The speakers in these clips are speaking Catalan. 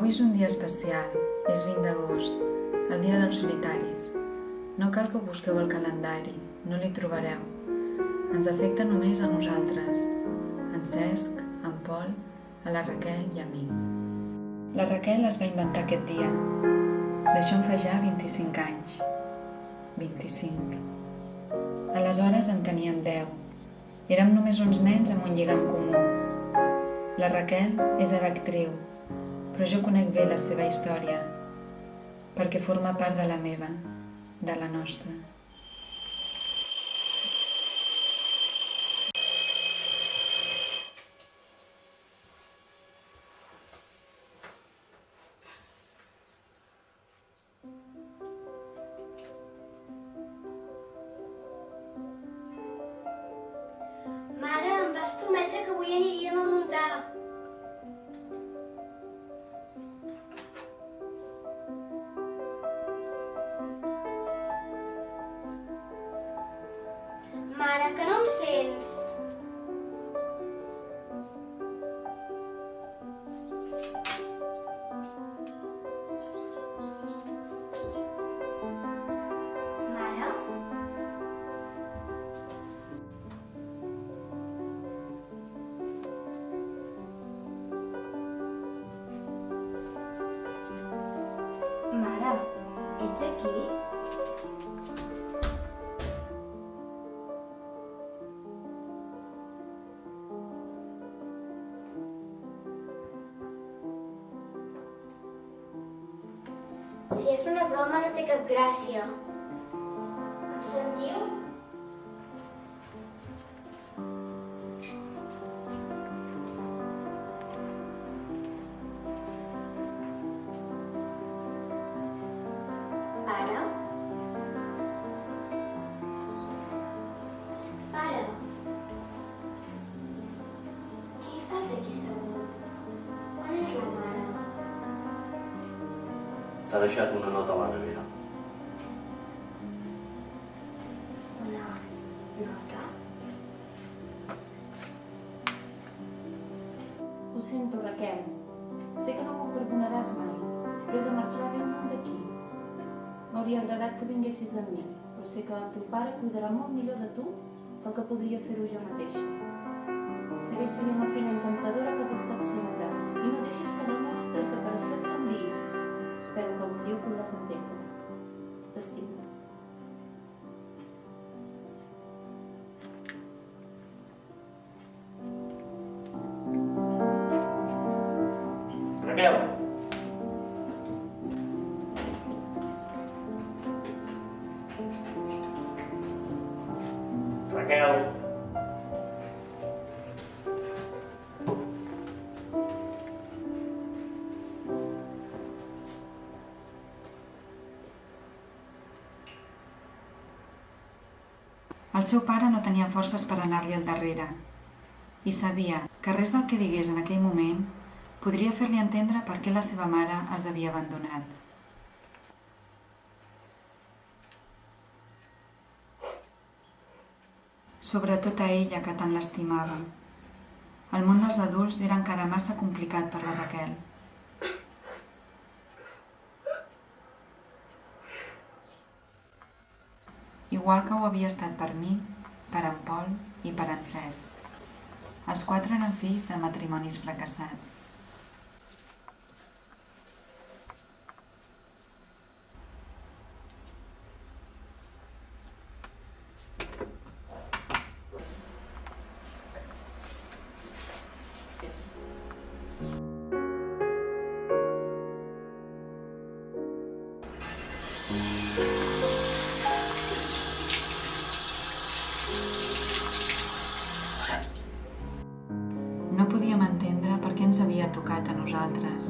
Avui és un dia especial, és 20 d'agost, el dia dels solitaris. No cal que ho busqueu al calendari, no l'hi trobareu. Ens afecta només a nosaltres, en Cesc, en Pol, a la Raquel i a mi. La Raquel es va inventar aquest dia. D'això en fa ja 25 anys. 25. Aleshores en teníem 10. Érem només uns nens amb un lligam comú. La Raquel és ara actriu, però jo conec bé la seva història, perquè forma part de la meva, de la nostra. Mare, em vas prometre que avui aniríem a muntar. Mare, que no em sents? Mare? Mare, ets aquí? Si és una broma no té cap gràcia. Em sentiu? Pare? Pare? Què hi fas aquí segur? On és la mare? T'ha deixat una nota a la nevera. Una nota? Ho sento, Raquel. Sé que no m'ho perdonaràs mai, però he de marxar ben lluny d'aquí. M'hauria agradat que vinguessis amb mi, però sé que el teu pare cuidarà molt millor de tu del que podria fer-ho jo mateixa. Segueix sent una feina encantadora que has estat sempre i no deixis que la nostra separació et canviï. Espero que algun dia ho podràs entendre. T'estimo. Raquel! Raquel! El seu pare no tenia forces per anar-li al darrere i sabia que res del que digués en aquell moment podria fer-li entendre per què la seva mare els havia abandonat. Sobretot a ella, que tant l'estimava. El món dels adults era encara massa complicat per la Raquel. Igual que ho havia estat per mi, per en Pol i per en Cesc. Els 4 eren fills de matrimonis fracassats. No podíem entendre per què ens havia tocat a nosaltres,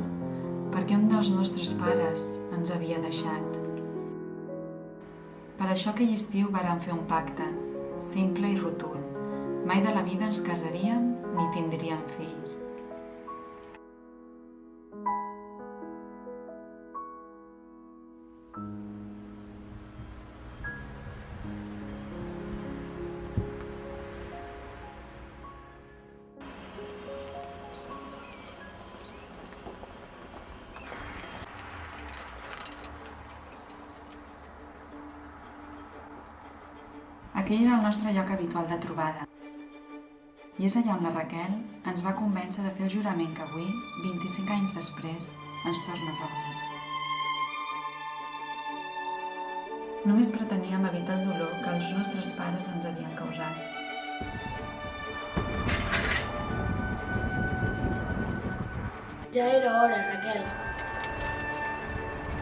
per què un dels nostres pares ens havia deixat. Per això aquell estiu vàrem fer un pacte, simple i rotund. Mai de la vida ens casaríem ni tindríem fills. Aquell era el nostre lloc habitual de trobada. I és allà on la Raquel ens va convèncer de fer el jurament que avui, 25 anys després, ens torna a reunir. Només preteníem evitar el dolor que els nostres pares ens havien causat. Ja era hora, Raquel.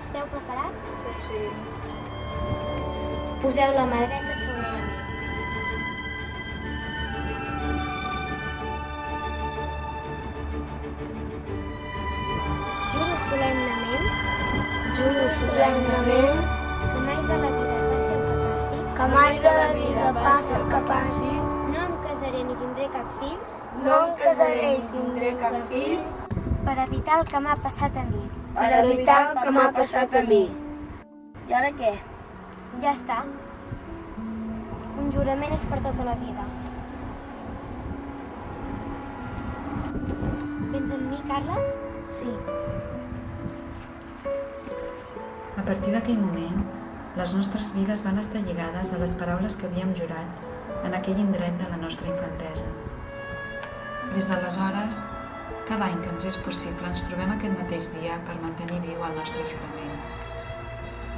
Esteu preparats? Sí. Poseu la mà dreta sobre la meva. Juro solemnament que mai de la vida passi el que passi, no em casaré ni tindré cap fill, per evitar el que m'ha passat a mi. I ara què? Ja està. Un jurament és per tota la vida. Vens amb mi, Carla? Sí. A partir d'aquell moment, les nostres vides van estar lligades a les paraules que havíem jurat en aquell indret de la nostra infantesa. Des d'aleshores, cada any que ens és possible ens trobem aquest mateix dia per mantenir viu el nostre jurament.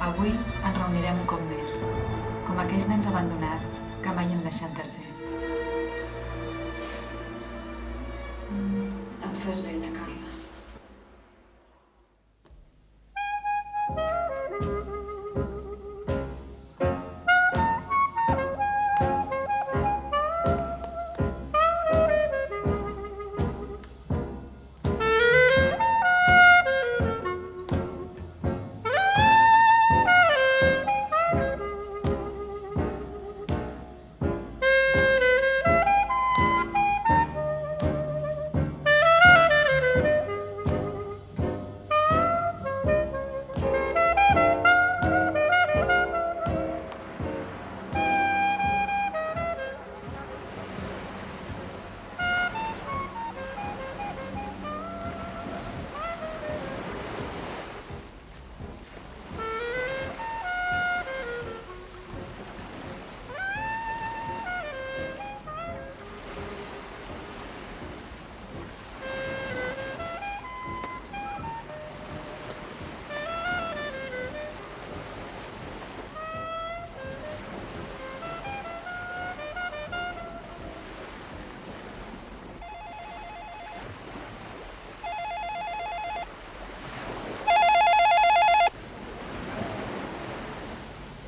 Avui ens reunirem un cop més, com aquells nens abandonats que mai hem deixat de ser. Em fas vella, Carla.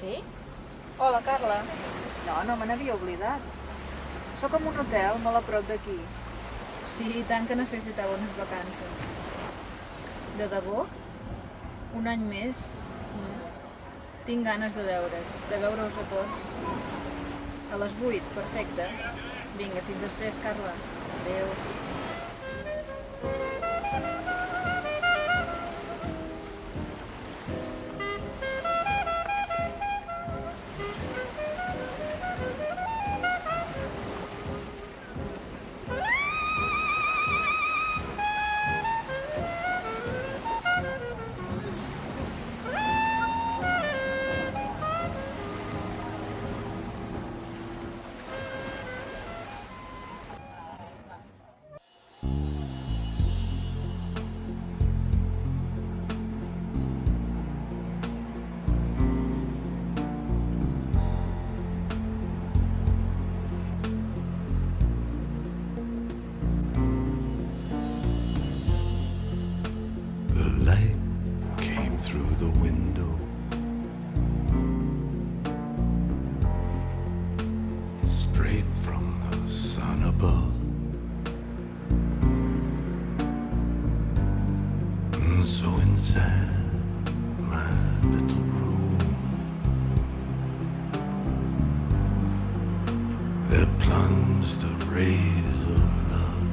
Sí? Hola, Carla. No me n'havia oblidat. Sóc en un hotel molt a prop d'aquí. Sí, i tant que necessiteu unes vacances. De debò? Un any més? Tinc ganes de veure-us a tots. A les 8, perfecte. Vinga, fins després, Carla. Adéu. Through the window, straight from the sun above, and so inside my little room, there plunged the rays of love,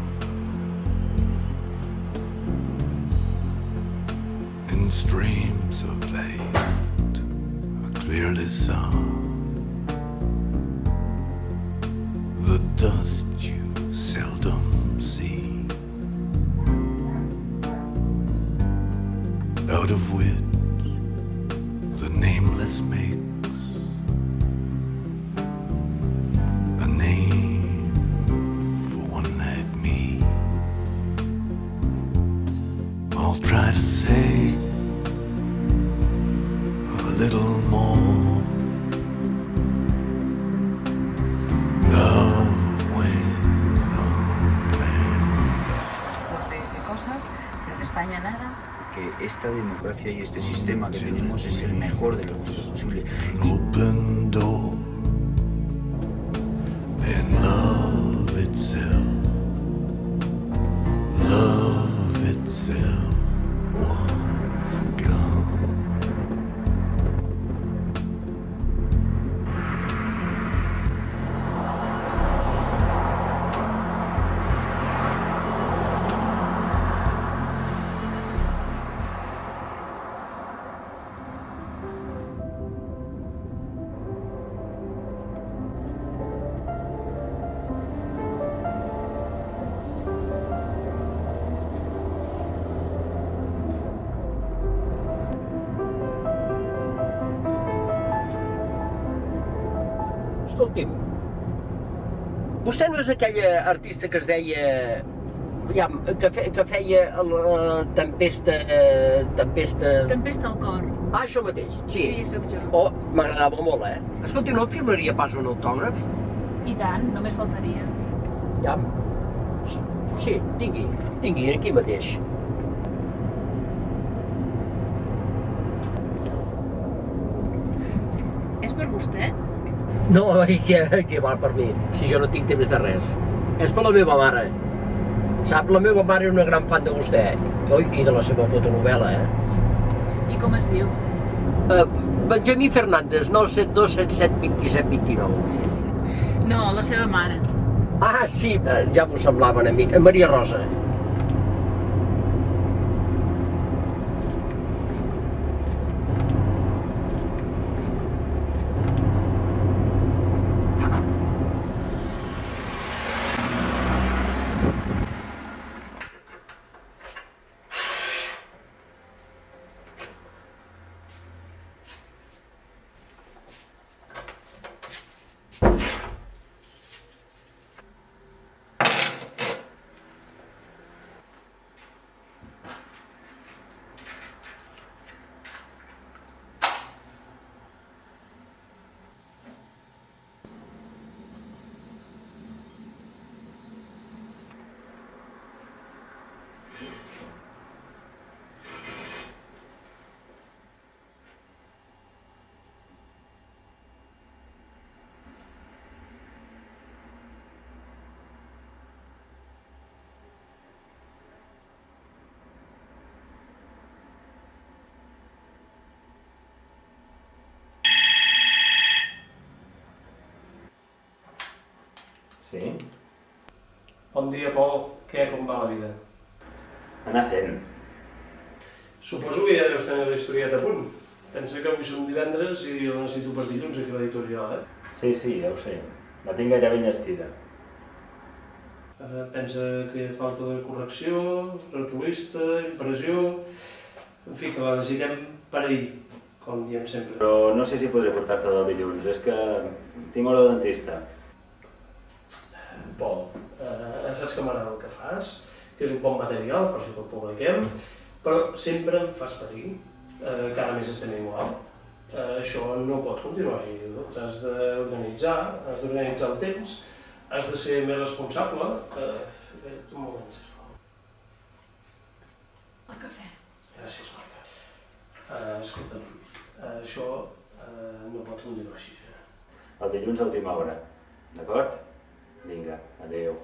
in streams of light I clearly saw the dust you seldom see, out of which the nameless makes try to say a little more. Love went on. De cosas, pero en España nada. Que esta democracia y este sistema que tenemos es el mejor de los posibles. Open door and love itself was gone. Escolti'm, vostè no és aquella artista que es deia... aviam, que feia la tempesta... Tempesta al cor. Ah, això mateix, sí. Sí, sóc jo. Oh, m'agradava molt, Escolti, no em firmaria pas un autògraf? I tant, només faltaria. Ja. Sí, tingui, aquí mateix. És per vostè? No, què va per mi, si jo no tinc temps de res. És per la meva mare. Sap, la meva mare era una gran fan de vostè. I de la seva fotonovel·la, I com es diu? Benjamí Fernández, 97277 27 29. No, la seva mare. Ah, sí, ja m'ho semblaven a mi. Maria Rosa. Sí? Bon dia, Pol. Què, com va la vida? Anar fent. Suposo que ja deus tenir la historieta a punt. Pensa que avui som divendres i la necessito per dilluns aquí a l'editorial, Sí, ja ho sé. La tinc gairebé enllestida. Pensa que falta de correcció, retolista, impressió... En fi, que la necessitem per ahir, com diem sempre. Però no sé si podré portar-te del dilluns. És que tinc hora de dentista. Pol, saps que m'agrada el que fas, que és un bon material, per això que el publiquem, però sempre em fas patir, cada mes estem igual. Això no pot continuar així, t'has d'organitzar el temps, has de ser més responsable. Un moment, sisplau. El cafè. Gràcies, Marta. Escolta'm, això no pot continuar així. El dilluns a última hora, d'acord? Vinga, adeu.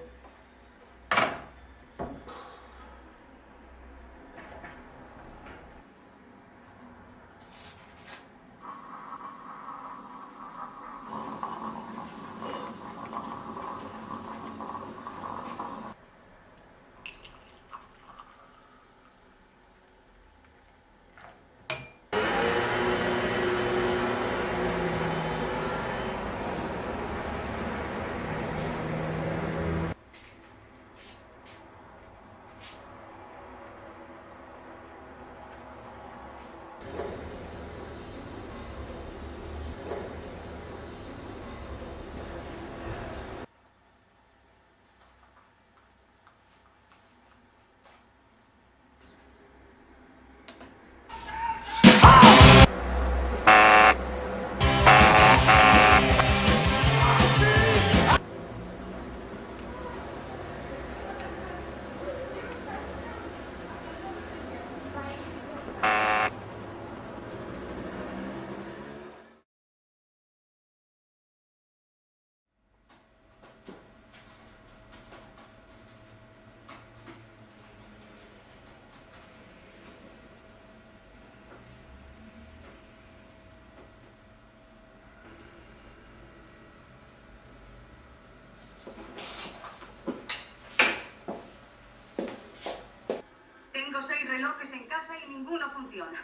no funciona.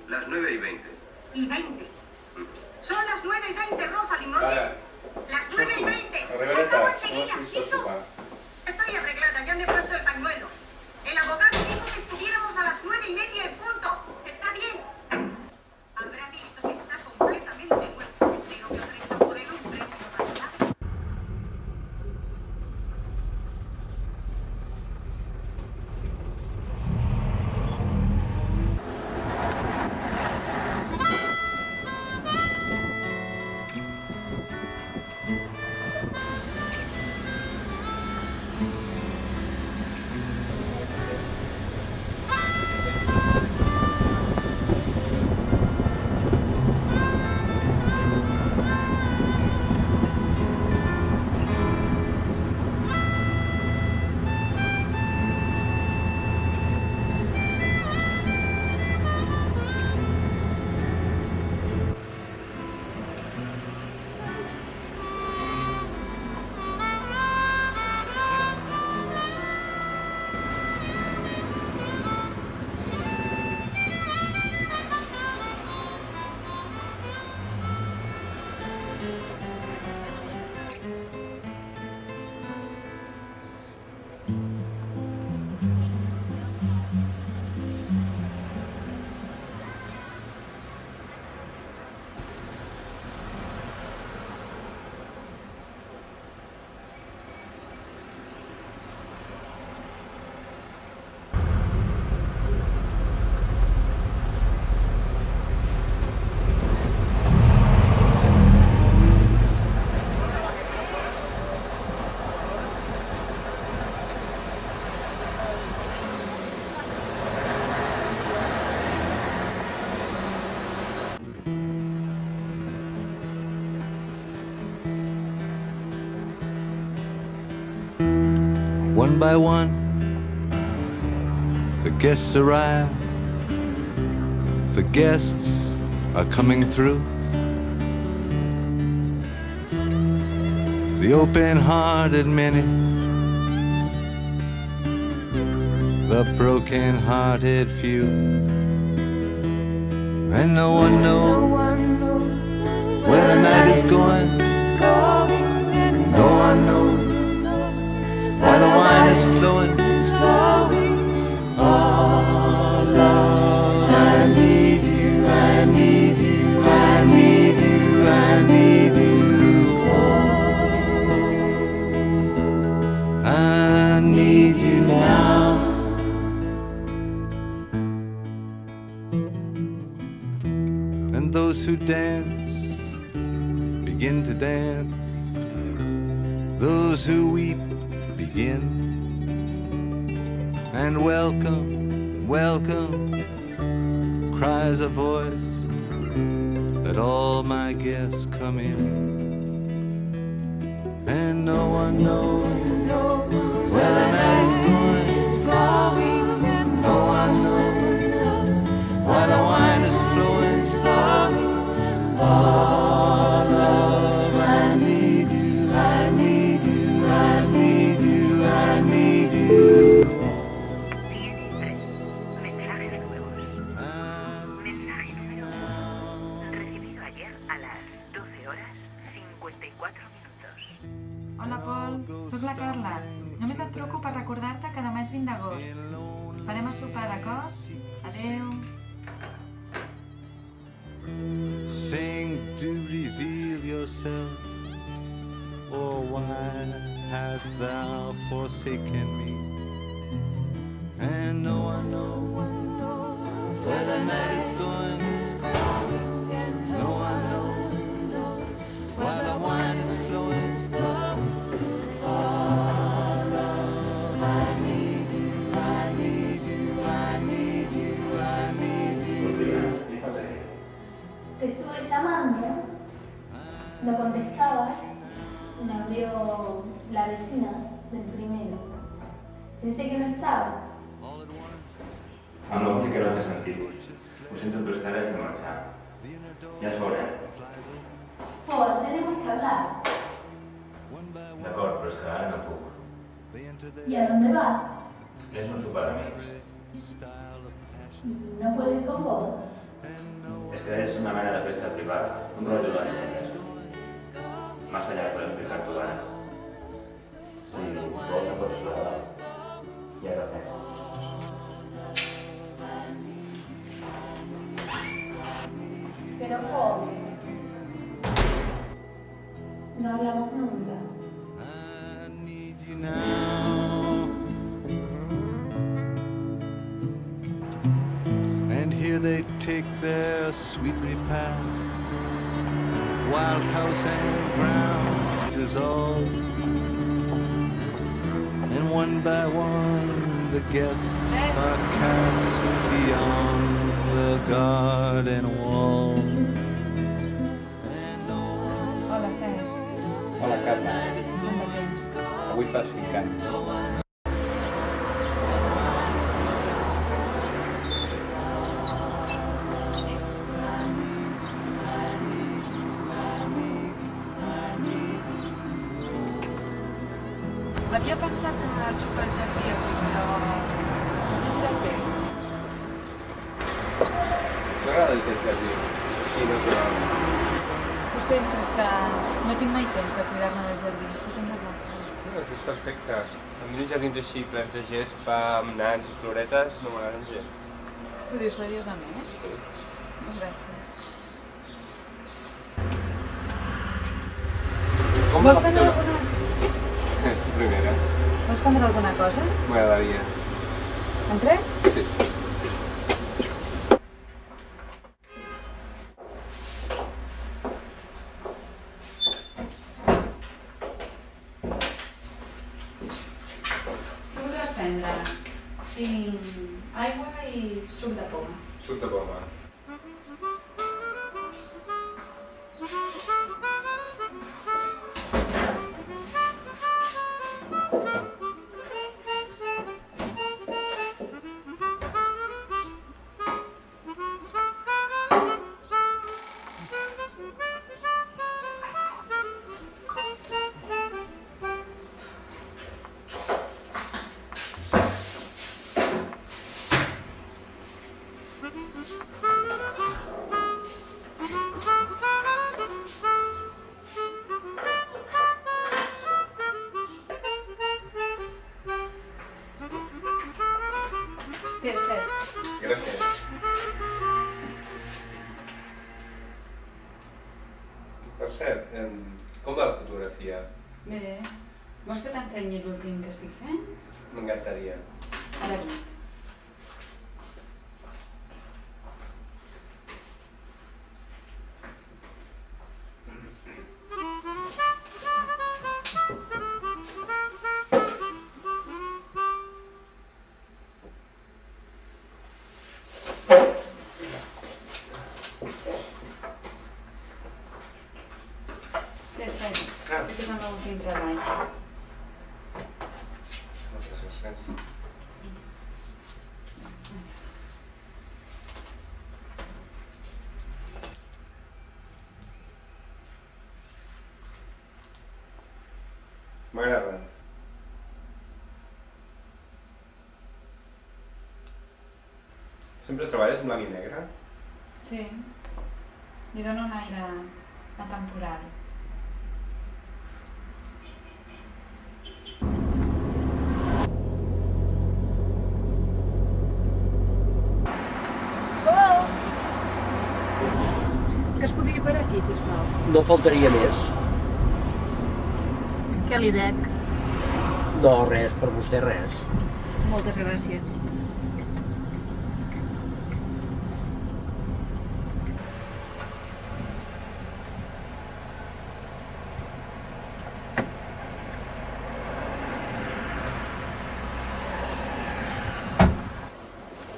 Las 9:20. Y 20. Son las 9:20, Rosalind, ¿no? Las 9:20. Revereta, hemos visto su pan. Estoy arreglada, ya me he puesto el pañuelo. El abogado dijo que estuviéramos a las 9:30 en punto. ¿Está bien? Habrá visto que está completamente nuevo. Espero que ofrezca por él un premio razonable. One by one, the guests arrive. The guests are coming through. The open-hearted many, the broken-hearted few, and no one knows where the night is going. No one knows why the wine is flowing. Oh, Lord, I need you, I need you, I need you, I need you. Oh, I need you now. And those who dance begin to dance. Those who weep begin, and welcome, welcome, cries a voice, let all my guests come in. And no one knows where the night is going. No one knows why the wine is flowing. Oh, love, I need you, I need you, I need you, I need you. Mensajes nuevos. Mensaje número 1. Recibido ayer a las 12:54. Hola, Pol. Soc la Carla. Només et truco per recordar-te que demà és 20 d'agost. Farem a sopar, d'acord? Adeu. Sing to reveal yourself, or why hast thou forsaken me? And no one knows where the night is going. No one knows why the wine is flowing. Oh, love, I need you, I need you, I need you, I need you. Te estuve llamando, no contestabas, me abrió la vecina del primero. Pensé que no estaba. No, que no té sentit. Ho sento, però és que ara has de marxar. Ja és hora. Paul, tenemos que hablar. D'acord, però és que ara no puc. ¿Y a dónde vas? És un sopar d'amics. ¿No puedo ir con vos? Es que es una mena de festa privada, un rollo de niñetes. Más allá de explicar tu gana. Si vos no puedes probar, ya lo tengo. Pero ¿cómo? No hablamos nunca. And here they take their sweet repast. Wild house and grounds 'tis all. And one by one the guests are cast beyond the garden wall. Hola, Cesc. Hola, Carla. Com va temps? Avui fas picant. Havia pensat en anar a sopar al jardí avui, però s'ha girat bé. M'agrada el teu jardí. Sí, natural. Ho sento, és que no tinc mai temps de cuidar-me del jardí, soc un desastre. No, és perfecte. A mi els jardins així, plens de gespa, amb nans i floretes, no m'agraden gens. Ho dius seriosament? Sí. Gràcies. Com Vols va prendre tu? alguna... Tu primera. Vols prendre alguna cosa? M'agradaria. Entrem? Sí. Què voldràs prendre? Tinc aigua i suc de poma. Suc de poma. Té, Cesc. Gràcies. Per cert, com va la fotografia? Bé, vols que t'ensenyi l'últim que estic fent? M'encantaria. Ara vinc. Té, Cesc. Aquest és el meu últim treball. Moltes gràcies. M'agrada. Sempre treballes en blanc i negre? Sí. Li dona un aire atemporal. Que es podria per aquí, sisplau. No faltaria més. Què li dec? No, res, per vostè res. Moltes gràcies.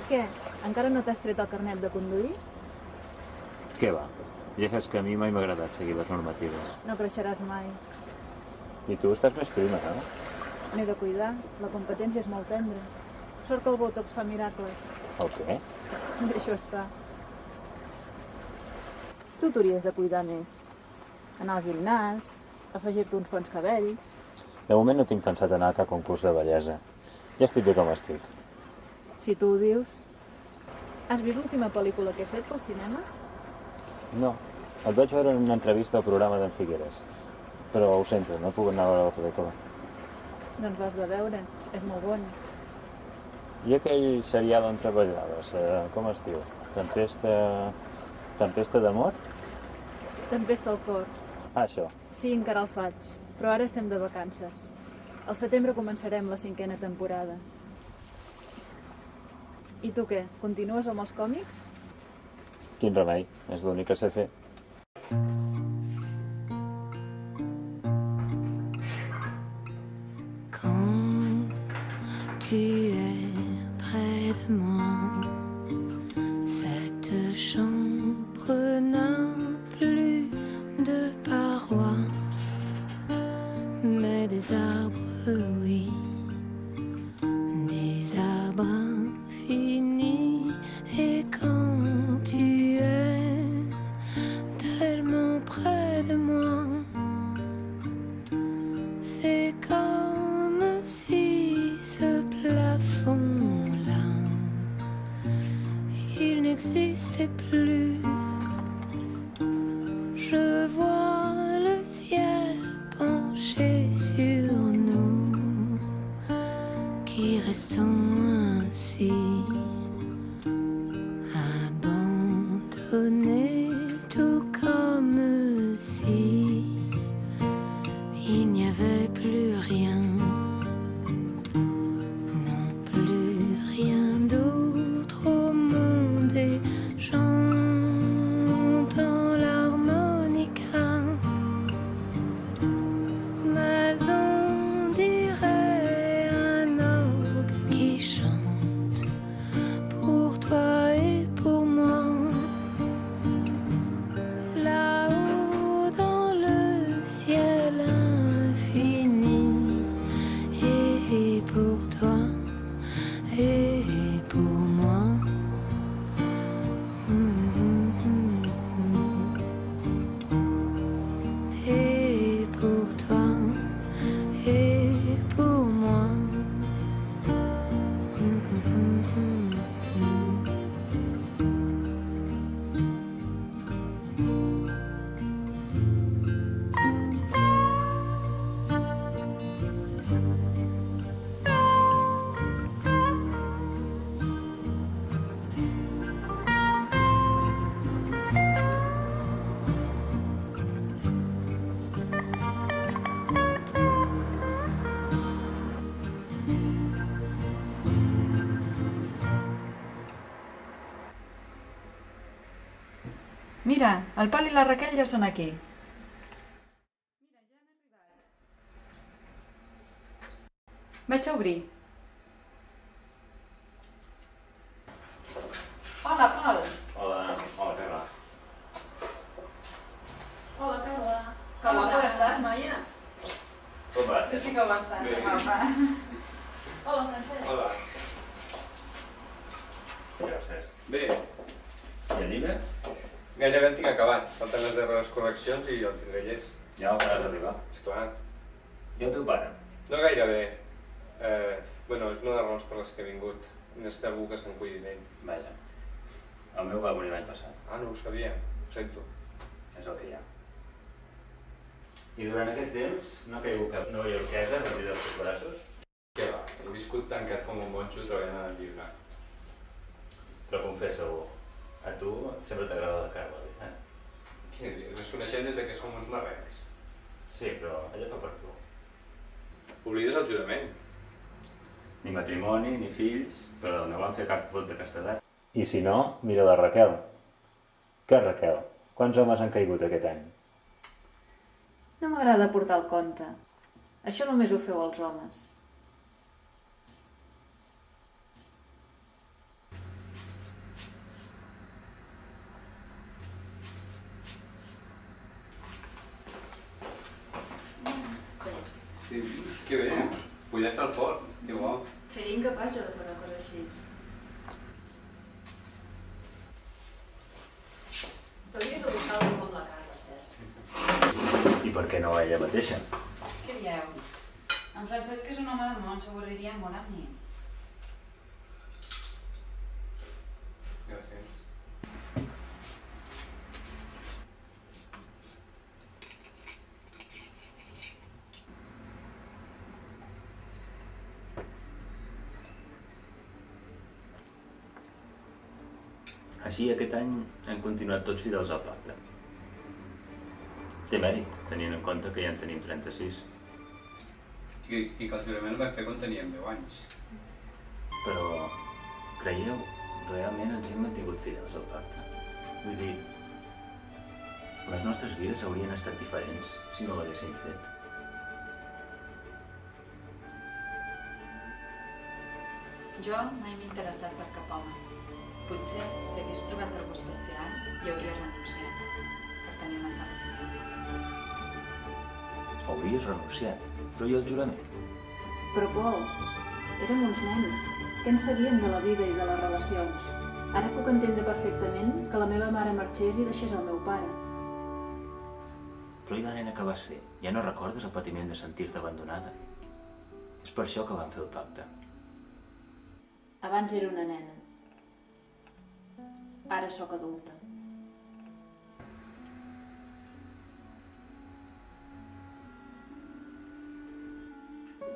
Què? Encara no t'has tret el carnet de conduir? Què va? Ja saps que a mi mai m'ha agradat seguir les normatives. No creixeràs mai. I tu estàs més prima, no? M'he de cuidar. La competència és molt tendra. Sort que el botox fa miracles. El què? Deixo estar. Tu t'hauries de cuidar més. Anar al gimnàs, afegir-te uns quants cabells... De moment no tinc pensat anar a cap concurs de bellesa. Ja estic bé com estic. Si tu ho dius... Has vist l'última pel·lícula que he fet pel cinema? No, et vaig veure en una entrevista al programa d'en Figueres, però ho sento, no he pogut anar a veure la pel·lícula. Doncs l'has de veure, és molt bona. I aquell serial on treballaves, com es diu? Tempesta d'amor? Tempesta al cor. Ah, això. Sí, encara el faig, però ara estem de vacances. Al setembre començarem la 5a temporada. I tu què? Continues amb els còmics? Quin remei, és l'únic que sé fer. Quand tu es près de moi, cette chambre n'a plus de parois, mais des arbres, oui, des arbres infinis. Et quand tu es tellement près de moi, c'est comme si ce plafond-là, il n'existait plus. Je vois le ciel penché sur nous, qui restons ainsi, abandonnés, tout comme si il n'y avait plus rien, non plus rien d'autre au monde, et j'entends l'harmonica, mais on dirait un orgue qui chante pour toi et pour moi. Là-haut dans le ciel infini, et pour toi et pour moi. Et pour toi et pour moi. Mira, el Pol i la Raquel ja són aquí. Vaig a obrir. Hola, Pol. Hola, Carla. Hola, Carla. Com estàs, noia? Com vas? Tu sí que ho estàs, Bé. guapa. Hola, Francesc. Hola. Bé, I el llibre? gairebé el tinc acabat. Falten les darreres correccions i el tindré llest. Ja ho faràs arribar. Esclar. I el teu pare? No gairebé. Bueno, és una de les raons per les que he vingut. Necessita algú que se'n cuidi d'ell. Vaja. El meu va morir l'any passat. Ah, no ho sabia. Ho sento. És el que hi ha. I durant aquest temps no ha caigut cap nova iorquesa a partir dels teus braços? Què va? He viscut tancat com un monjo treballant al llibre. Però confessa-ho, a tu sempre t'agrada la Carla, eh? Què dius? Ens coneixem des que som uns marrecs. Sí, però ella fa per tu. Oblides el jurament. Ni matrimoni, ni fills, però no van fer cap vot de castedat. I si no, mira la Raquel. Què, Raquel? Quants homes han caigut aquest any? No m'agrada portar el conte. Això només ho feu els homes. Sí, que bé. Vull estar al forn. Que bo. Seria incapaç jo de fer una cosa així. T'hauries de buscar algú com la Carla, Cesc. I per què no ella mateixa? Què dieu? En Francesc és un home de món, s'avorriria molt amb mi. Gràcies. Així, aquest any hem continuat tots fidels al pacte. Té mèrit, tenint en compte que ja en tenim 36. I que el jurament el vam fer quan teníem 10 anys. Però, creieu, realment ens hem mantingut fidels al pacte? Vull dir, les nostres vides haurien estat diferents si no l'haguéssim fet. Jo mai m'he interessat per cap home. Potser, si hagués trobat algú especial, hi hauria renunciat per tenir una família. Hauries renunciat, però i el jurament? Però, Pol, érem uns nens. Què en sabíem de la vida i de les relacions? Ara puc entendre perfectament que la meva mare marxés i deixés el meu pare. Però i la nena que vas ser? Ja no recordes el patiment de sentir-te abandonada? És per això que vam fer el pacte. Abans era una nena. Ara sóc adulta.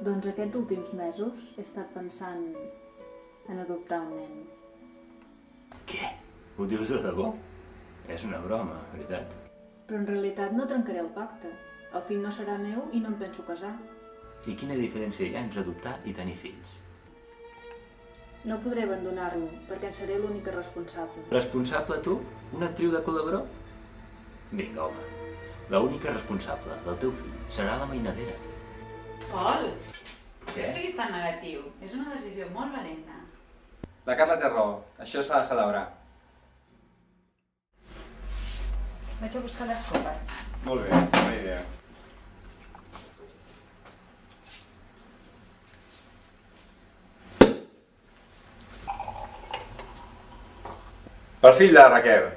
Doncs aquests últims mesos he estat pensant en adoptar un nen. Què? Ho dius de debò? És una broma, veritat. Però en realitat no trencaré el pacte. El fill no serà meu i no em penso casar. I quina diferència hi ha entre adoptar i tenir fills? No podré abandonar-lo, perquè en seré l'única responsable. Responsable tu? Una actriu de col·laborador? Vinga, home. L'única responsable del teu fill serà la mainadera. Pol! Què? No siguis tan negatiu. És una decisió molt valenta. La Carla té raó. Això s'ha de celebrar. Vaig a buscar les copes. Molt bé, bona idea. Pel fill de la Raquel.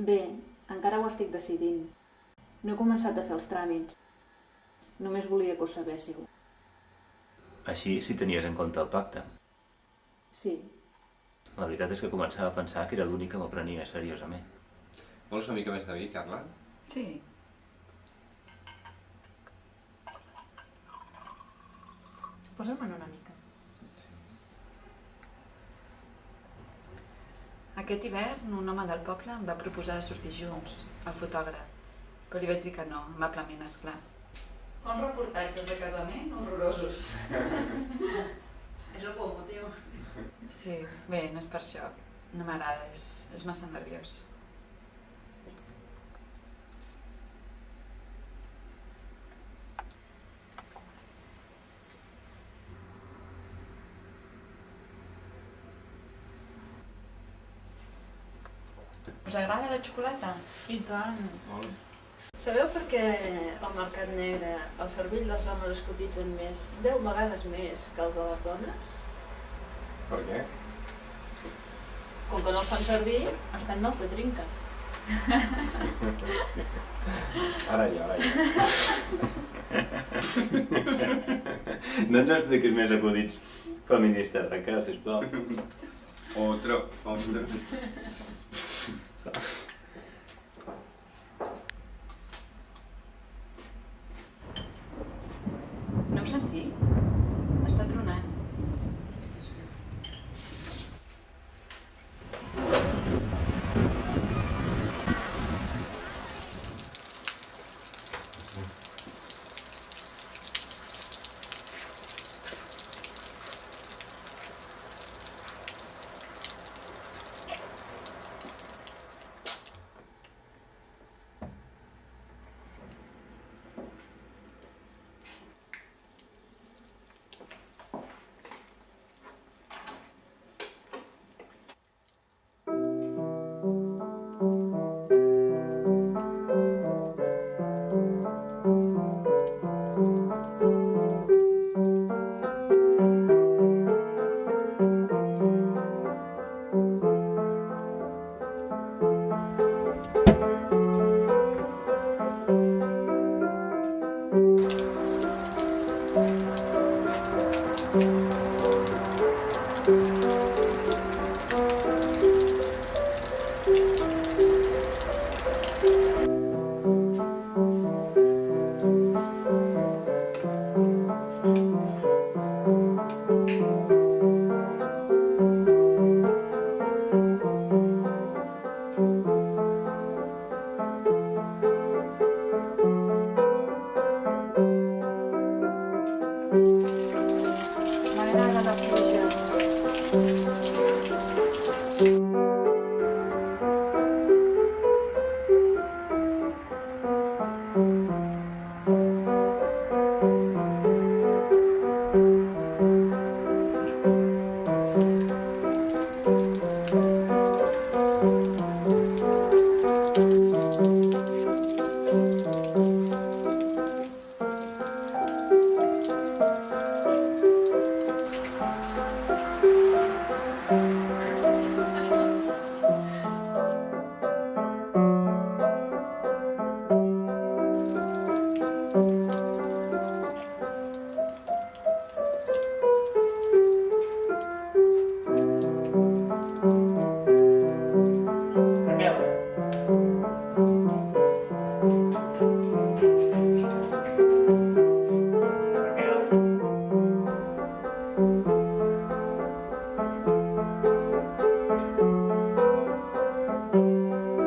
Bé, encara ho estic decidint. No he començat a fer els tràmits. Només volia que ho sabéssiu. Així, si tenies en compte el pacte. Sí. La veritat és que començava a pensar que era l'únic que m'ho prenia seriosament. Vols una mica més de vi, Carla? Sí. Posa'm-en una mica. Aquest hivern un home del poble em va proposar de sortir junts, el fotògraf, però li vaig dir que no, amablement, esclar. Fa uns reportatges de casament horrorosos. És el bon motiu. Sí, bé, no és per això. No m'agrada, és massa nerviós. Us agrada la xocolata? I tant. Molt. Sabeu per què al mercat negre el cervell dels homes es cotitzen més, 10 vegades més que els de les dones? Per què? Com que no el fan servir, estan mal fet trinca. Ara ja. No ens expliquis més acudits feministes, Raquel, sisplau. Otro. No ho sentit? Està tronant.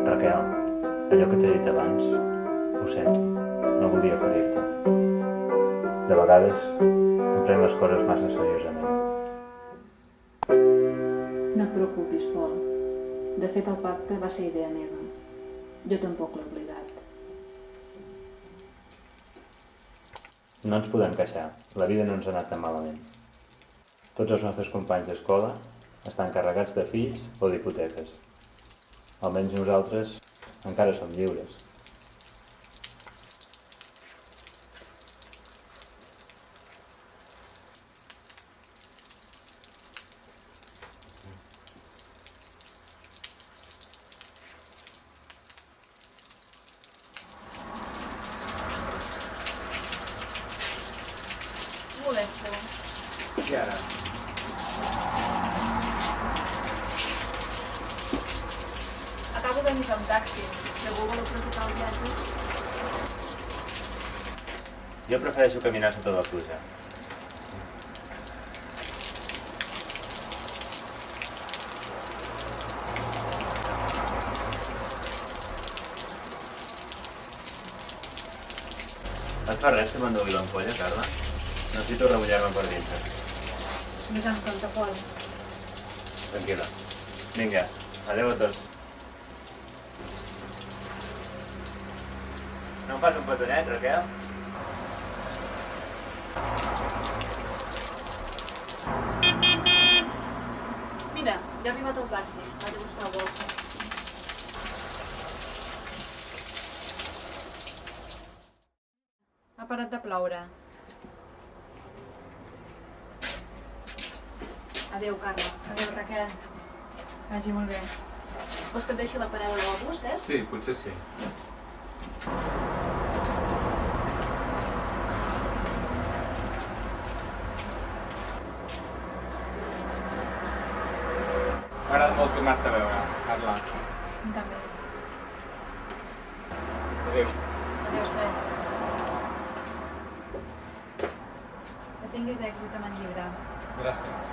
Raquel, allò que t'he dit abans, ho sento, no volia ferir-te. De vegades em prenc les coses massa seriosament. No et preocupis, Pol. De fet, el pacte va ser idea meva. Jo tampoc l'he oblidat. No ens podem queixar, la vida no ens ha anat tan malament. Tots els nostres companys d'escola estan carregats de fills o d'hipoteques. Almenys nosaltres encara som lliures. Molesto. I ara? Acabo d'agafar un taxi. Segur voleu presentar el viatge? Jo prefereixo caminar sota la pluja. Et fa res que m'endugui l'ampolla, Carla? Necessito remullar-me per dintre. No tan pronta, Pol. Tranquil·la. Vinga, adeu a tots. No em fas un petonet, Raquel? Mira, ja ha arribat el taxi. Vaig a buscar el bolso. Ha parat de ploure. Adéu, Carla. Adéu, Raquel. Vagi molt bé. Vols que et deixi la parada del bus, Cesc? Sí, potser sí. M'ha agradat molt tornar-te a veure, Carla. A mi també. Adéu. Adéu, Cesc. Que tinguis èxit amb el llibre. Gràcies.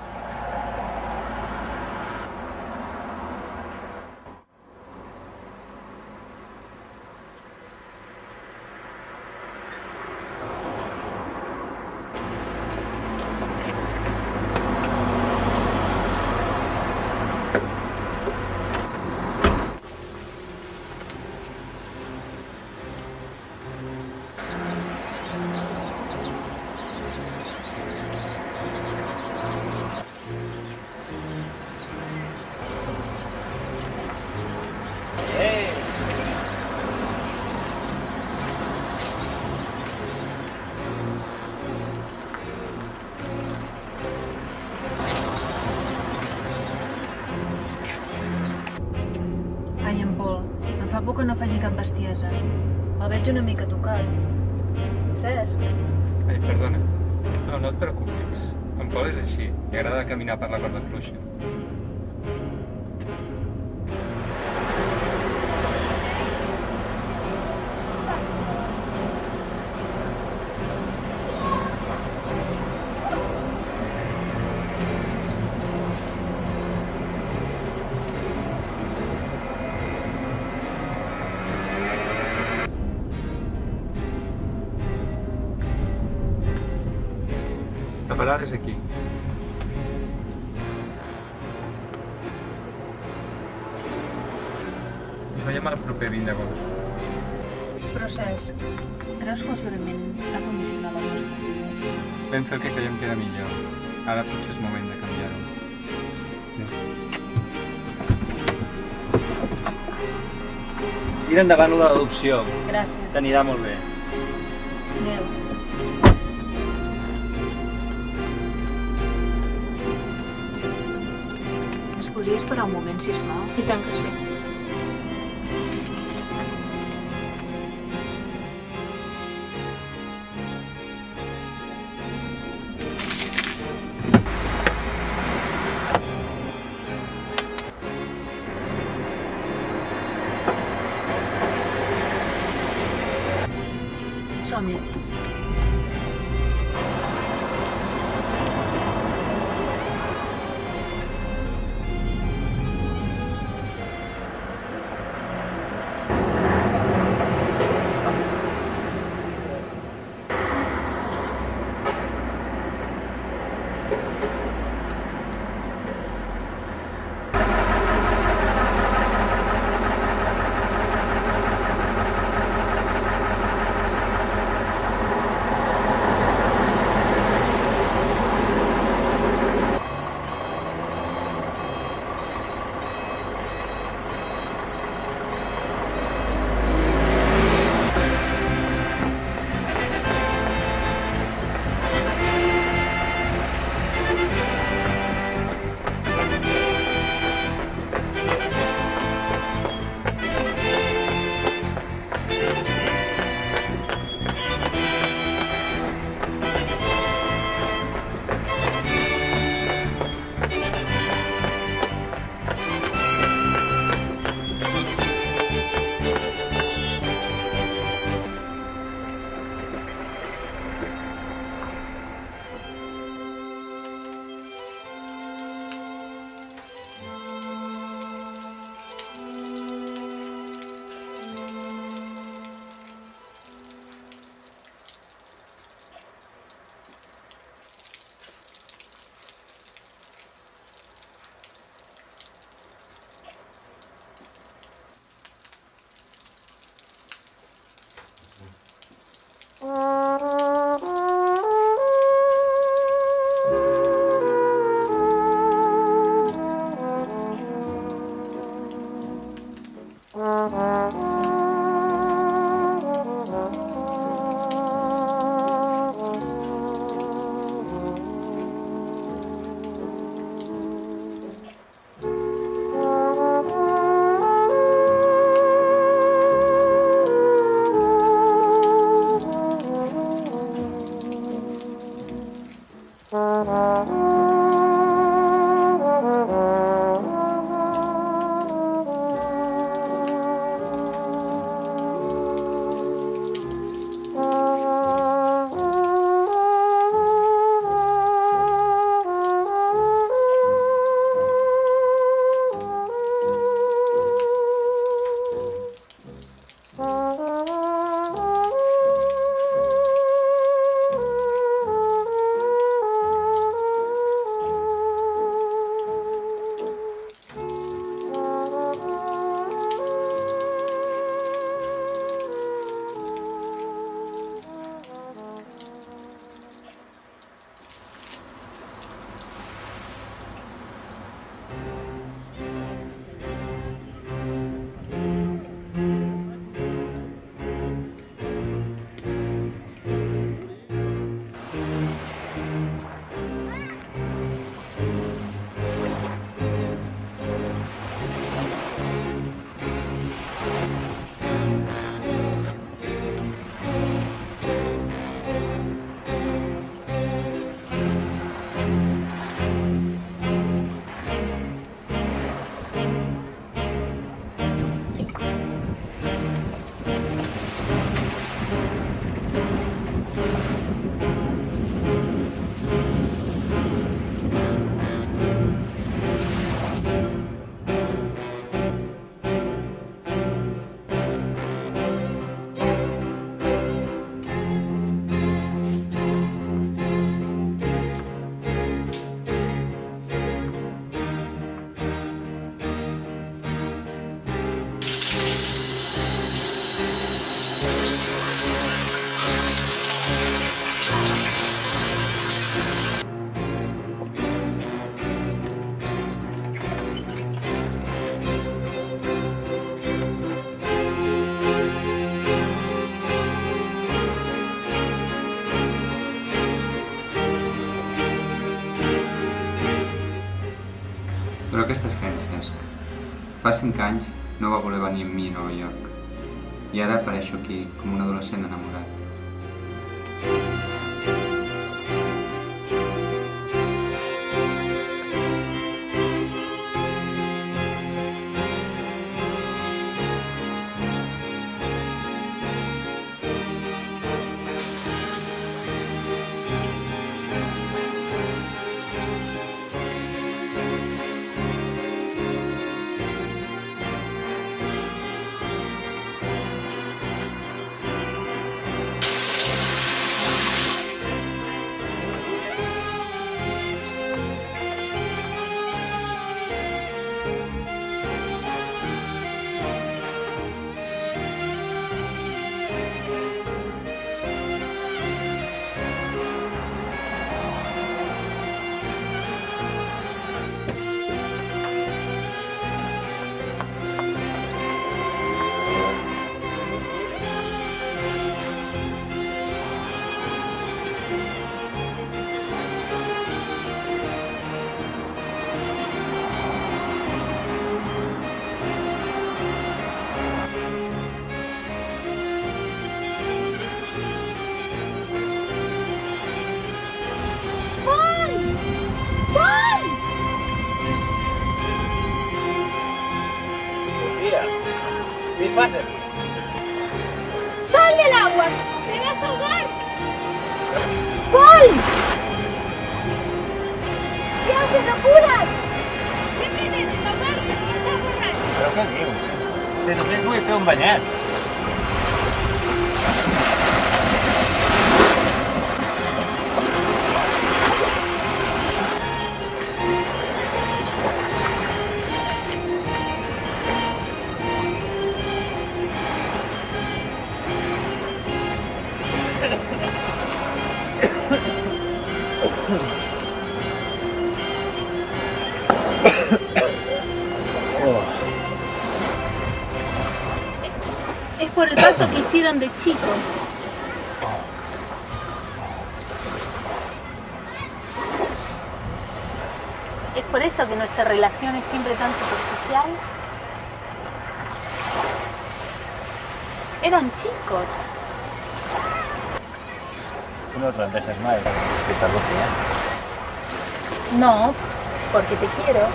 Ai, en Pol, em fa por que no faci cap bestiesa. El veig una mica tocat. Cesc? Ai, perdona. No, no et preocupis. En Pol és així. Li agrada caminar per la corda fluixa. La parada és aquí. Ens veiem el proper 20 d'agost. Però Cesc, creus que el jurament ha condicionat les nostres vides? Vam fer el que creiem que era millor. Ara potser és moment de canviar-ho. Tira endavant de l'adopció. Gràcies. T'anirà molt bé. Adéu. Es podria esperar un moment, sisplau? I tant que sí. Som-hi. Fa 5 anys no va voler venir amb mi a Nova York. I ara apareixo aquí, com un adolescent enamorat. ¿Qué pasa aquí? ¡Sal del agua! ¡Te vas a ahogar! ¡Paul! ¿Qué haces? ¡Apuras! ¿Qué pretendes? ¿Ahogarte? ¿Estás borracho? Però què dius? Si només vull fer un banyet. Es por el pacto que hicieron de chicos. Es por eso que nuestra relación es siempre tan superficial. Eran chicos. Tu no et rendeixes mai respecte a Lucía? No, porque te quiero.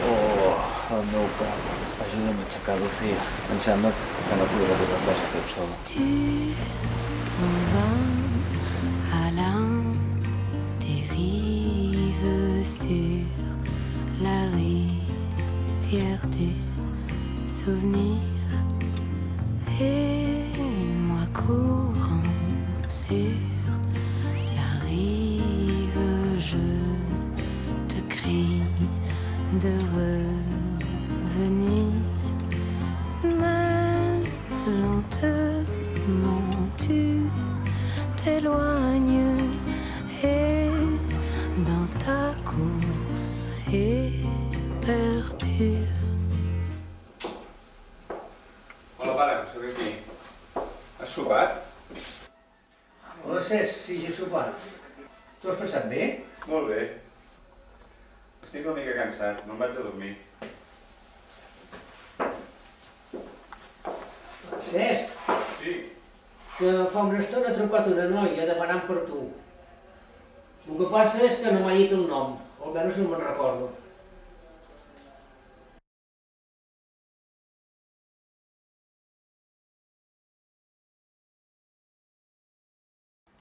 Oh, el meu cap. Ajuda'm a aixecar Lucía. Em sembla que no podré dir res a fer-ho sola. Tu t'en vas à la dérive sur la rivière du souvenir et moi courant sur la rive je te crie de revenir mais lentement tu t'éloignes et dans ta course éperdue. Hola, pare, sóc aquí. Has sopat? Hola, Cesc, sí, ja he sopat. Tu has passat bé? Molt bé. Estic una mica cansat, me'n vaig a dormir. Cesc, Sí? que fa una estona he trucat una noia demanant per tu. El que passa és que no m'ha dit el nom, almenys no me'n recordo.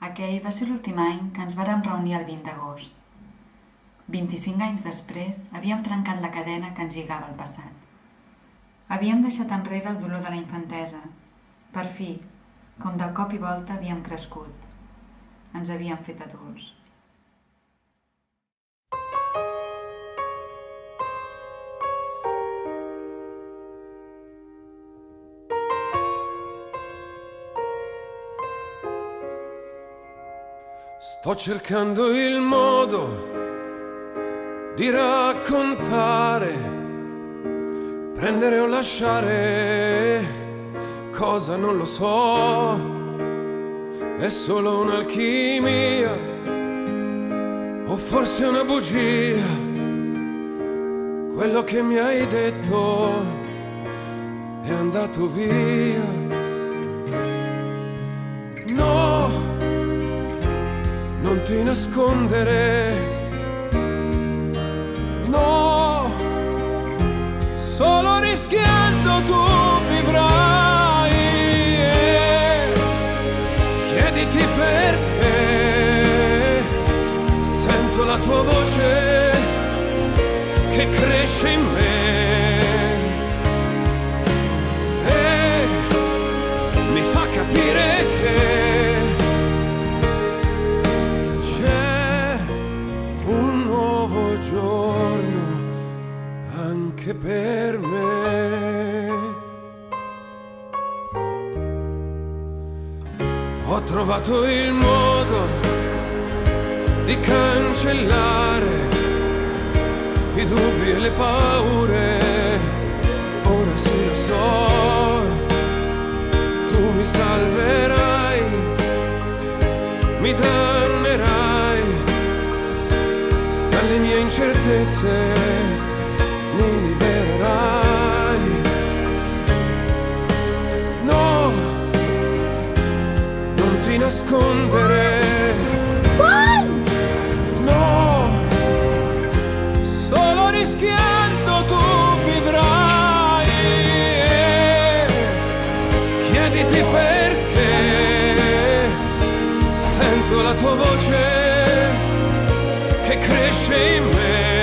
Aquell va ser l'últim any que ens vàrem reunir el 20 d'agost. 25 anys després havíem trencat la cadena que ens lligava al passat. Havíem deixat enrere el dolor de la infantesa. Per fi, com de cop i volta havíem crescut. Ens havíem fet adults. Sto cercando il modo di raccontare, prendere o lasciare, cosa non lo so, è solo un'alchimia o forse una bugia, quello che mi hai detto è andato via. No, non ti nascondere. No, solo rischiando tu vivrai. Chiediti perché sento la tua voce che cresce in me e mi fa capire che c'è un nuovo giorno anche per me. Ho trovato il modo di cancellare i dubbi e le paure. Ora sì lo so, tu mi salverai, mi dannerai dalle mie incertezze, mi libererai. No, non ti nascondere. No, solo rischiando tu vivrai. Chiediti perché sento la tua voce che cresce in me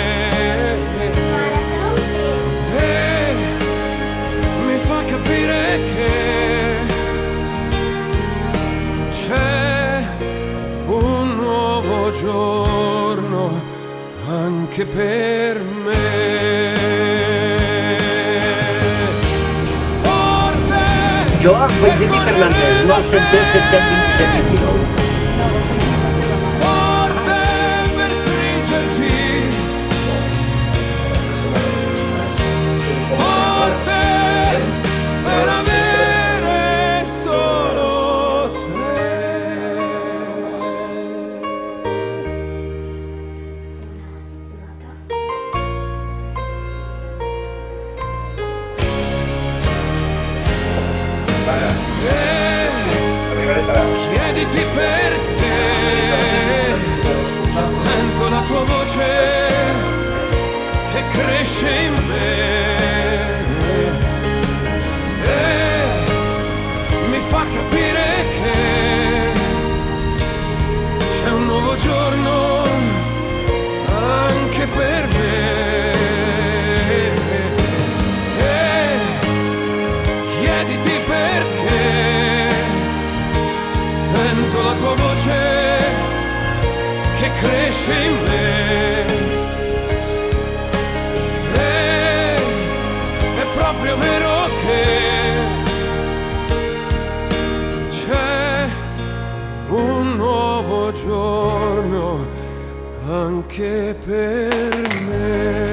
e mi fa capire che c'è un nuovo giorno anche per me. Forte! Jo vaig dir Fernández, no al 7272729. Forte per stringerti. Forte per avere solo te. Chiediti perché sento la tua voce che cresce in me e mi fa capire che c'è un nuovo giorno anche per me. E chiediti perché sento la tua voce che cresce in me e è proprio vero che c'è un nuovo giorno anche per me.